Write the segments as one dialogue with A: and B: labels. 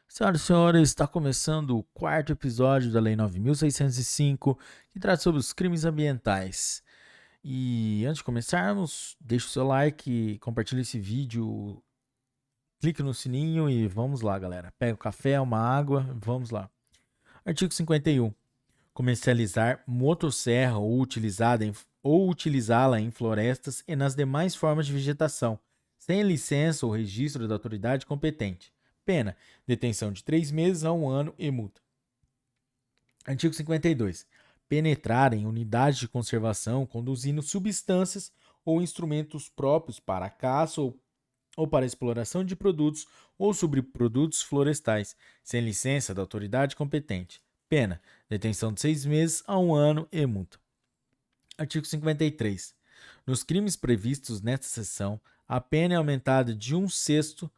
A: Senhoras e senhores, está começando o quarto episódio da Lei 9.605, que trata sobre os crimes ambientais. E antes de começarmos, deixe o seu like, compartilhe esse vídeo, clique no sininho e vamos lá, galera. Pega o café, uma água, vamos lá. Artigo 51. Comercializar motosserra ou utilizá-la em florestas e nas demais formas de vegetação, sem licença ou registro da autoridade competente. Pena: detenção de 3 meses a 1 ano e multa. Artigo 52. Penetrar em unidades de conservação conduzindo substâncias ou instrumentos próprios para a caça ou para a exploração de produtos ou subprodutos florestais, sem licença da autoridade competente. Pena: detenção de 6 meses a 1 ano e multa. Artigo 53. Nos crimes previstos nesta seção, a pena é aumentada de 1/6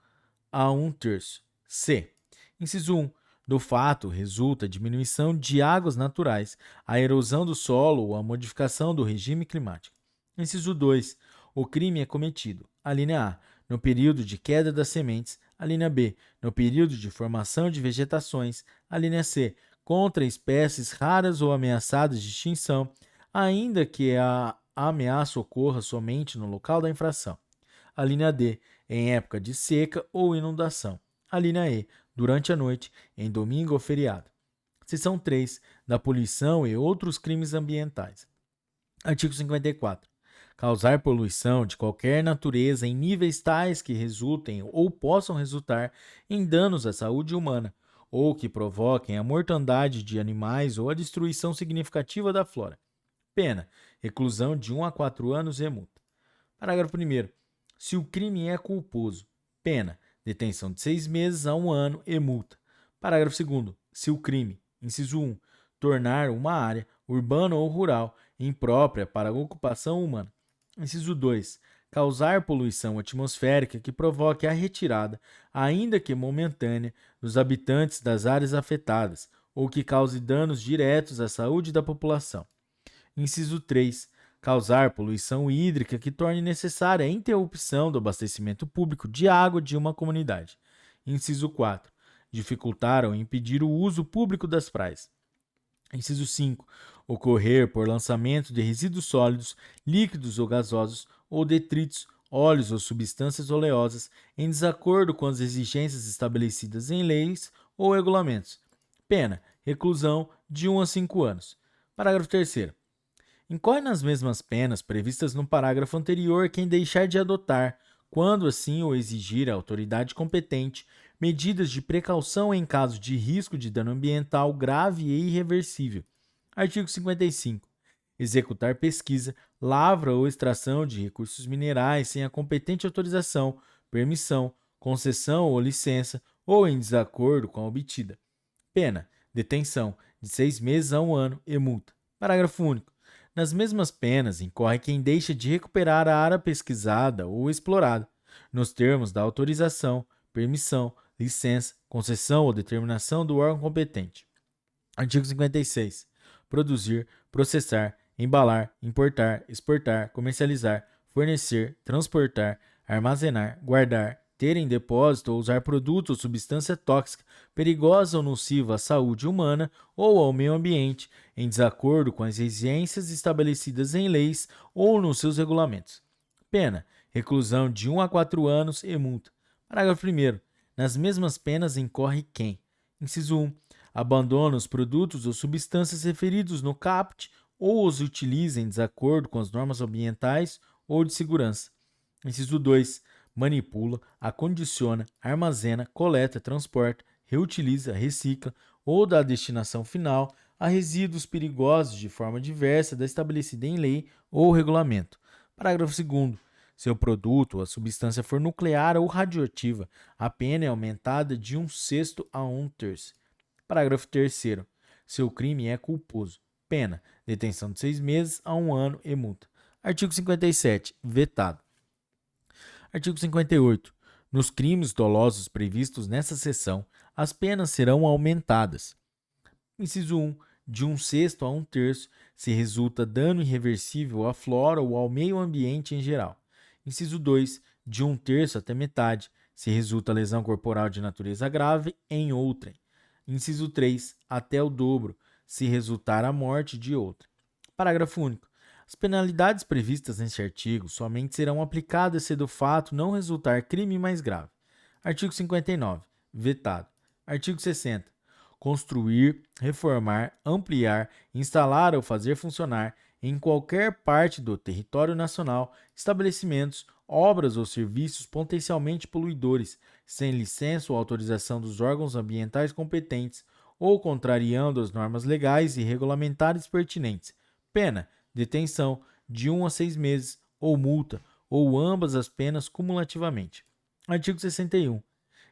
A: a 1/3. C. Inciso 1. Do fato resulta a diminuição de águas naturais, a erosão do solo ou a modificação do regime climático. Inciso 2. O crime é cometido: a linha A, no período de queda das sementes; a linha B, no período de formação de vegetações; a linha C, contra espécies raras ou ameaçadas de extinção, ainda que a ameaça ocorra somente no local da infração; a linha D, em época de seca ou inundação; a linha E, durante a noite, em domingo ou feriado. Seção 3. Da poluição e outros crimes ambientais. Artigo 54. Causar poluição de qualquer natureza em níveis tais que resultem ou possam resultar em danos à saúde humana, ou que provoquem a mortandade de animais ou a destruição significativa da flora. Pena: reclusão de 1 a 4 anos e multa. Parágrafo 1º. Se o crime é culposo: pena, detenção de 6 meses a 1 ano e multa. Parágrafo 2º. Se o crime, inciso 1, tornar uma área, urbana ou rural, imprópria para a ocupação humana. Inciso 2. Causar poluição atmosférica que provoque a retirada, ainda que momentânea, dos habitantes das áreas afetadas, ou que cause danos diretos à saúde da população. Inciso 3. Causar poluição hídrica que torne necessária a interrupção do abastecimento público de água de uma comunidade. Inciso 4. Dificultar ou impedir o uso público das praias. Inciso 5. Ocorrer por lançamento de resíduos sólidos, líquidos ou gasosos, ou detritos, óleos ou substâncias oleosas, em desacordo com as exigências estabelecidas em leis ou regulamentos. Pena: reclusão de 1 a 5 anos. Parágrafo 3º. Incorre nas mesmas penas previstas no parágrafo anterior quem deixar de adotar, quando assim o exigir a autoridade competente, medidas de precaução em caso de risco de dano ambiental grave e irreversível. Artigo 55. Executar pesquisa, lavra ou extração de recursos minerais sem a competente autorização, permissão, concessão ou licença, ou em desacordo com a obtida. Pena: detenção de 6 meses a 1 ano e multa. Parágrafo único. Nas mesmas penas incorre quem deixa de recuperar a área pesquisada ou explorada, nos termos da autorização, permissão, licença, concessão ou determinação do órgão competente. Artigo 56. Produzir, processar, embalar, importar, exportar, comercializar, fornecer, transportar, armazenar, guardar, ter em depósito ou usar produto ou substância tóxica, perigosa ou nociva à saúde humana ou ao meio ambiente, em desacordo com as exigências estabelecidas em leis ou nos seus regulamentos. Pena: reclusão de 1 a 4 anos e multa. Parágrafo 1º. Nas mesmas penas incorre quem: inciso 1. Abandona os produtos ou substâncias referidos no caput ou os utiliza em desacordo com as normas ambientais ou de segurança. Inciso 2. Manipula, acondiciona, armazena, coleta, transporta, reutiliza, recicla ou dá destinação final a resíduos perigosos de forma diversa da estabelecida em lei ou regulamento. Parágrafo 2º. Se o produto ou a substância for nuclear ou radioativa, a pena é aumentada de 1/6 a 1/3. Parágrafo 3º. Se o crime é culposo: pena, detenção de 6 meses a 1 ano e multa. Artigo 57. Vetado. Artigo 58. Nos crimes dolosos previstos nesta seção, as penas serão aumentadas. Inciso 1. De 1/6 a 1/3, se resulta dano irreversível à flora ou ao meio ambiente em geral. Inciso 2. De 1/3 até metade, se resulta lesão corporal de natureza grave em outrem. Inciso 3, até o dobro, se resultar a morte de outrem. Parágrafo único. As penalidades previstas neste artigo somente serão aplicadas se do fato não resultar crime mais grave. Artigo 59. Vetado. Artigo 60. Construir, reformar, ampliar, instalar ou fazer funcionar em qualquer parte do território nacional estabelecimentos, obras ou serviços potencialmente poluidores, sem licença ou autorização dos órgãos ambientais competentes ou contrariando as normas legais e regulamentares pertinentes. Pena: detenção de 1 a 6 meses ou multa, ou ambas as penas cumulativamente. Artigo 61.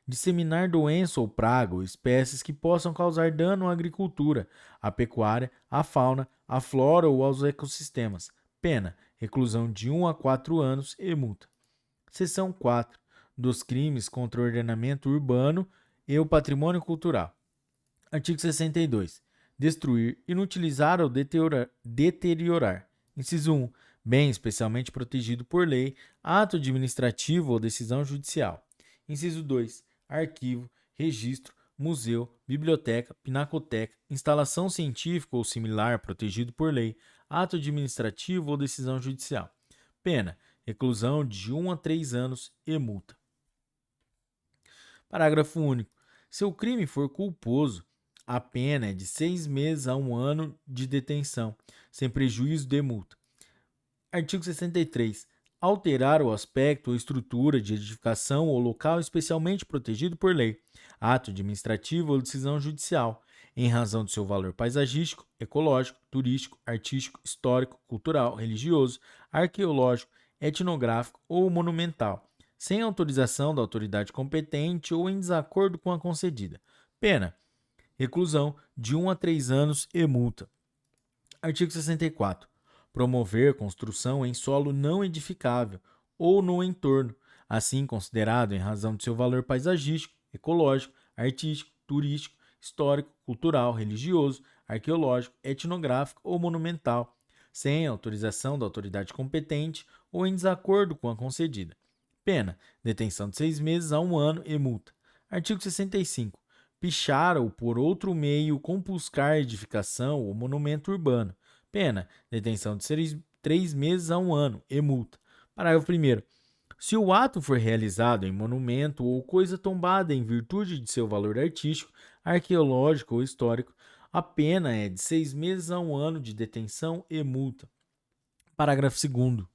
A: Disseminar doença ou praga ou espécies que possam causar dano à agricultura, à pecuária, à fauna, à flora ou aos ecossistemas. Pena: reclusão de 1 a 4 anos e multa. Seção 4. Dos crimes contra o ordenamento urbano e o patrimônio cultural. Artigo 62. Destruir, inutilizar ou deteriorar. Inciso 1. Bem especialmente protegido por lei, ato administrativo ou decisão judicial. Inciso 2. Arquivo, registro, museu, biblioteca, pinacoteca, instalação científica ou similar protegido por lei, ato administrativo ou decisão judicial. Pena: reclusão de 1 a 3 anos e multa. Parágrafo único. Se o crime for culposo, a pena é de 6 meses a 1 ano de detenção, sem prejuízo de multa. Artigo 63. Alterar o aspecto ou estrutura de edificação ou local especialmente protegido por lei, ato administrativo ou decisão judicial, em razão do seu valor paisagístico, ecológico, turístico, artístico, histórico, cultural, religioso, arqueológico, etnográfico ou monumental, sem autorização da autoridade competente ou em desacordo com a concedida. Pena: reclusão de 1 a 3 anos e multa. Artigo 64. Promover construção em solo não edificável ou no entorno, assim considerado em razão de seu valor paisagístico, ecológico, artístico, turístico, histórico, cultural, religioso, arqueológico, etnográfico ou monumental, sem autorização da autoridade competente ou em desacordo com a concedida. Pena: detenção de 6 meses a 1 ano e multa. Artigo 65. Pichar ou por outro meio compulsar edificação ou monumento urbano. Pena: detenção de 3 meses a 1 ano e multa. Parágrafo 1º. Se o ato for realizado em monumento ou coisa tombada em virtude de seu valor artístico, arqueológico ou histórico, a pena é de 6 meses a 1 ano de detenção e multa. Parágrafo 2º.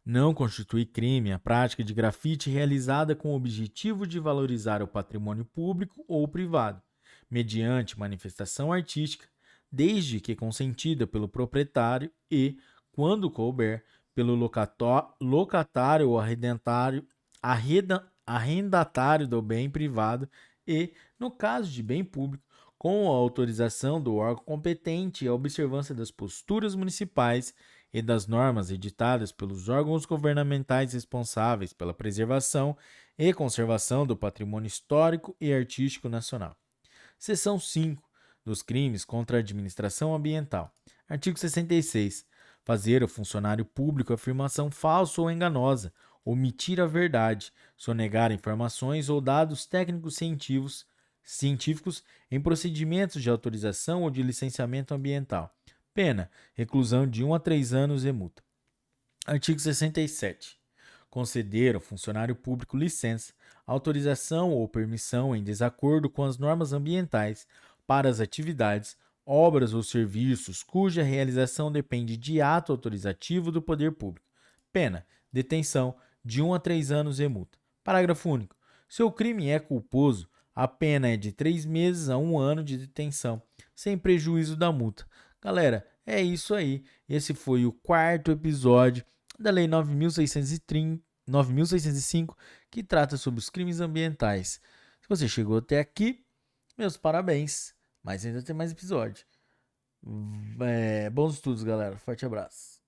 A: Não constitui crime a prática de grafite realizada com o objetivo de valorizar o patrimônio público ou privado, mediante manifestação artística, desde que consentida pelo proprietário e, quando couber, pelo locatário ou arrendatário do bem privado e, no caso de bem público, com a autorização do órgão competente e a observância das posturas municipais e das normas editadas pelos órgãos governamentais responsáveis pela preservação e conservação do patrimônio histórico e artístico nacional. Seção 5. Dos crimes contra a administração ambiental. Artigo 66. Fazer ao funcionário público afirmação falsa ou enganosa, omitir a verdade, sonegar informações ou dados técnicos científicos em procedimentos de autorização ou de licenciamento ambiental. Pena: reclusão de 1 a 3 anos e multa. Artigo 67. Conceder ao funcionário público licença, autorização ou permissão em desacordo com as normas ambientais para as atividades, obras ou serviços cuja realização depende de ato autorizativo do poder público. Pena: detenção de 1 a 3 anos e multa. Parágrafo único. Se o crime é culposo, a pena é de 3 meses a 1 ano de detenção, sem prejuízo da multa. Galera, é isso aí. Esse foi o 4º episódio da Lei 9.605, que trata sobre os crimes ambientais. Se você chegou até aqui, meus parabéns. Mas ainda tem mais episódio. Bons estudos, galera. Forte abraço.